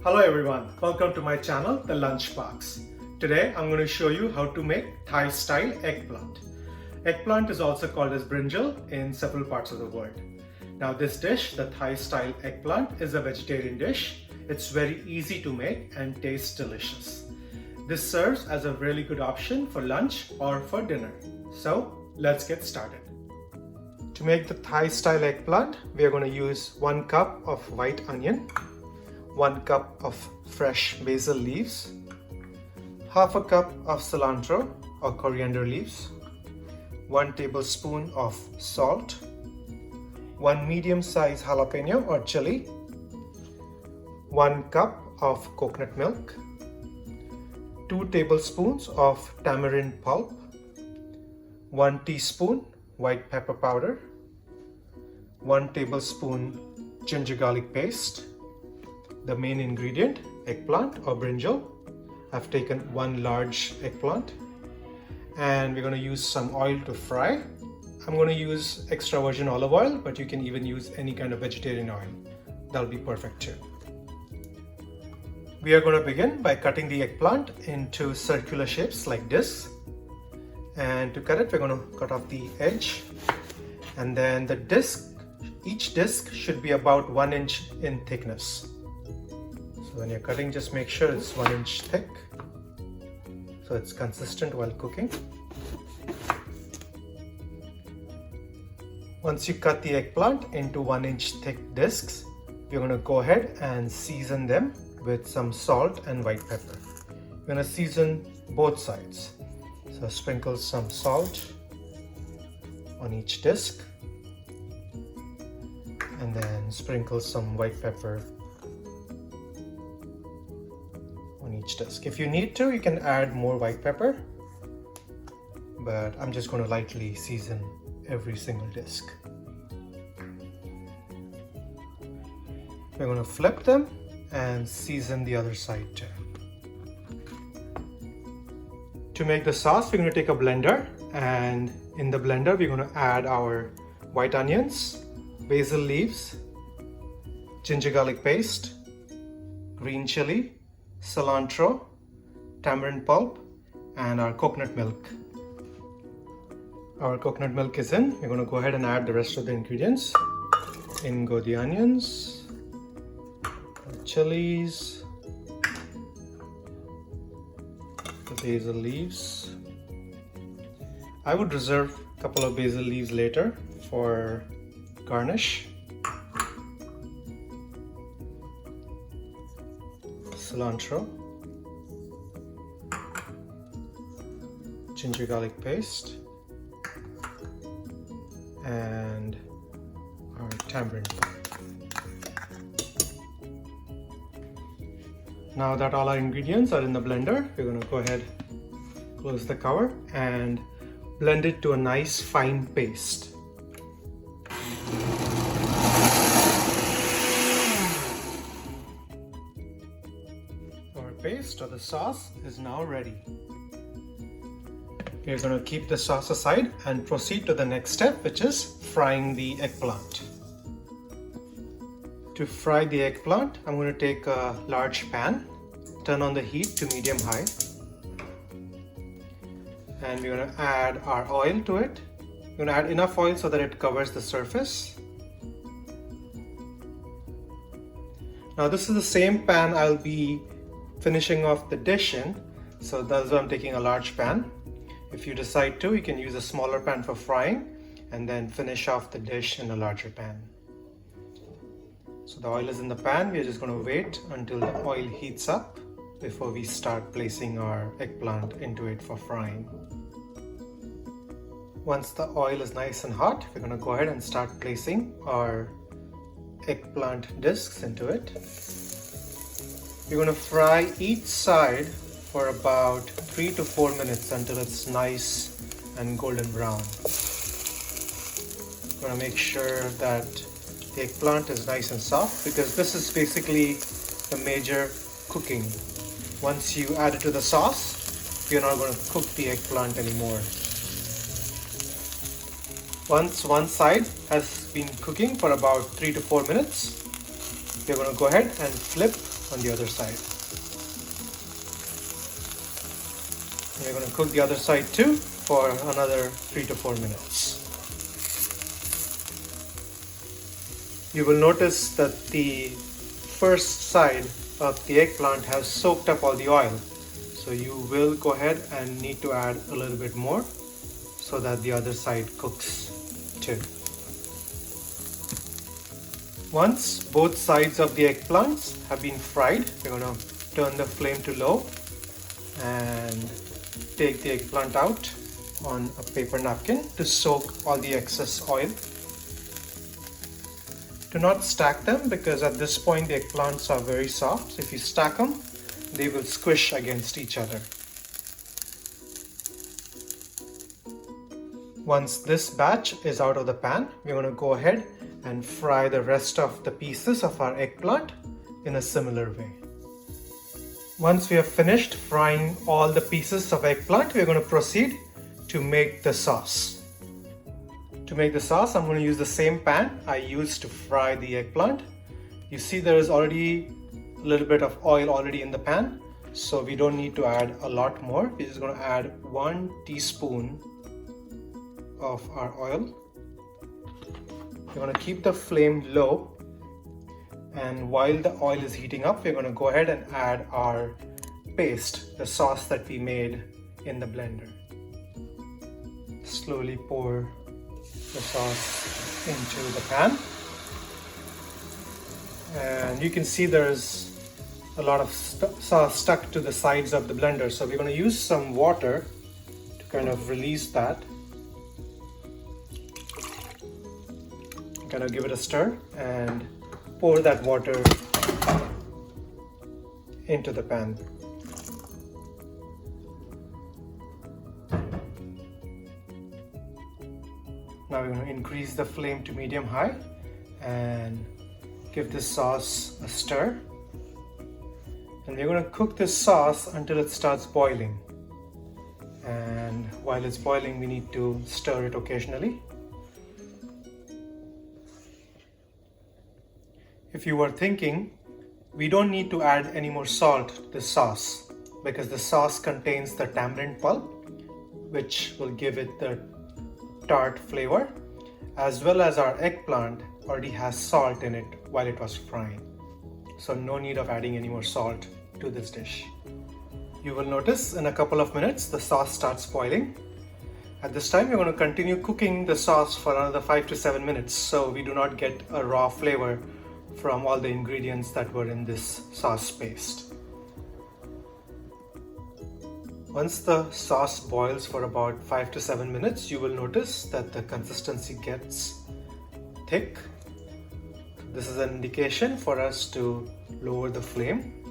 Hello everyone, welcome to my channel, The Lunchbox. Today I'm going to show you how to make Thai-style eggplant. Eggplant is also called as brinjal in several parts of the world. Now this dish, the Thai-style eggplant, is a vegetarian dish. It's very easy to make and tastes delicious. This serves as a really good option for lunch or for dinner. So let's get started. To make the Thai-style eggplant, we are going to use 1 cup of white onion, 1 cup of fresh basil leaves, half a cup of cilantro or coriander leaves, 1 tablespoon of salt, 1 medium-sized jalapeno or chili, 1 cup of coconut milk, 2 tablespoons of tamarind pulp, 1 teaspoon white pepper powder, 1 tablespoon ginger garlic paste. The main ingredient, eggplant or brinjal. I've taken 1 large eggplant and we're going to use some oil to fry. I'm going to use extra virgin olive oil, but you can even use any kind of vegetarian oil. That'll be perfect too. We are going to begin by cutting the eggplant into circular shapes like this. And to cut it, we're going to cut off the edge. And then the disc, each disc should be about 1 inch in thickness. So when you're cutting, just make sure it's 1 inch thick so it's consistent while cooking. Once you cut the eggplant into 1 inch thick discs, we're going to go ahead and season them with some salt and white pepper. We're going to season both sides. So sprinkle some salt on each disc and then sprinkle some white pepper on each disc. If you need to, you can add more white pepper, but I'm just going to lightly season every single disc. We're going to flip them and season the other side too. To make the sauce, we're going to take a blender, and in the blender we're going to add our white onions, basil leaves, ginger garlic paste, green chili, cilantro, tamarind pulp, and our coconut milk. Our coconut milk is in. We're going to go ahead and add the rest of the ingredients. In go the onions, the chilies, the basil leaves. I would reserve a couple of basil leaves later for garnish. Cilantro, ginger garlic paste, and our tamarind pulp. Now that all our ingredients are in the blender, we're going to go ahead, close the cover, and blend it to a nice fine paste. Our paste or the sauce is now ready. We're going to keep the sauce aside and proceed to the next step, which is frying the eggplant. To fry the eggplant, I'm going to take a large pan, turn on the heat to medium-high, and we're going to add our oil to it. We're going to add enough oil so that it covers the surface. Now this is the same pan I'll be finishing off the dish in, so that's why I'm taking a large pan. If you decide to, you can use a smaller pan for frying and then finish off the dish in a larger pan. So the oil is in the pan. We are just going to wait until the oil heats up before we start placing our eggplant into it for frying. Once the oil is nice and hot, we're going to go ahead and start placing our eggplant discs into it. We're going to fry each side for about 3 to 4 minutes until it's nice and golden brown. We're going to make sure that the eggplant is nice and soft, because this is basically the major cooking. Once you add it to the sauce, you're not going to cook the eggplant anymore. Once one side has been cooking for about 3 to 4 minutes, we're going to go ahead and flip on the other side. We're going to cook the other side too for another 3 to 4 minutes. You will notice that the first side of the eggplant has soaked up all the oil. So you will go ahead and need to add a little bit more so that the other side cooks too. Once both sides of the eggplants have been fried, we're going to turn the flame to low and take the eggplant out on a paper napkin to soak all the excess oil. Do not stack them, because at this point the eggplants are very soft. So if you stack them, they will squish against each other. Once this batch is out of the pan, we're going to go ahead and fry the rest of the pieces of our eggplant in a similar way. Once we have finished frying all the pieces of eggplant, we're going to proceed to make the sauce. To make the sauce, I'm going to use the same pan I used to fry the eggplant. You see there is already a little bit of oil already in the pan, so we don't need to add a lot more. We're just going to add 1 teaspoon of our oil. We're going to keep the flame low, and while the oil is heating up, we're going to go ahead and add our paste, the sauce that we made in the blender. Slowly pour the sauce into the pan, and you can see there's a lot of sauce stuck to the sides of the blender, so we're going to use some water to kind of release that. Kind of give it a stir and pour that water into the pan. Now we're going to increase the flame to medium high and give this sauce a stir. And we're going to cook this sauce until it starts boiling. And while it's boiling, we need to stir it occasionally. If you were thinking, we don't need to add any more salt to the sauce, because the sauce contains the tamarind pulp, which will give it the tart flavor, as well as our eggplant already has salt in it while it was frying. So no need of adding any more salt to this dish. You will notice in a couple of minutes the sauce starts boiling. At this time, we're going to continue cooking the sauce for another 5 to 7 minutes, so we do not get a raw flavor from all the ingredients that were in this sauce paste. Once the sauce boils for about 5 to 7 minutes, you will notice that the consistency gets thick. This is an indication for us to lower the flame,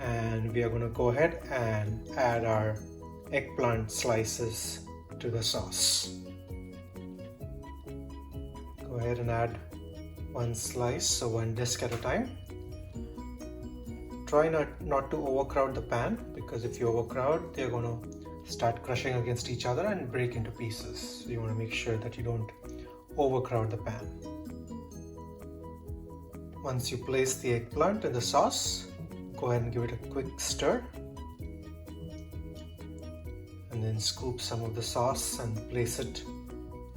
and we are going to go ahead and add our eggplant slices to the sauce. Go ahead and add one slice, so one disc at a time. Try not to overcrowd the pan, because if you overcrowd, they're going to start crushing against each other and break into pieces. So you want to make sure that you don't overcrowd the pan. Once you place the eggplant in the sauce, go ahead and give it a quick stir, and then scoop some of the sauce and place it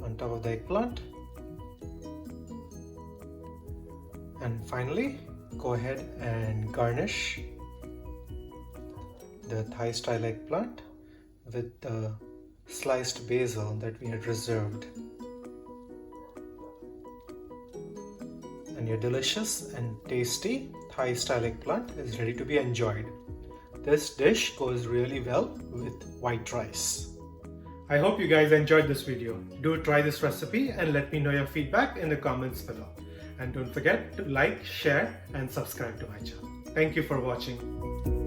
on top of the eggplant. And finally, go ahead and garnish the Thai style eggplant with the sliced basil that we had reserved. and your delicious and tasty Thai style eggplant is ready to be enjoyed. This dish goes really well with white rice. I hope you guys enjoyed this video. Do try this recipe and let me know your feedback in the comments below. And don't forget to like, share and subscribe to my channel. Thank you for watching.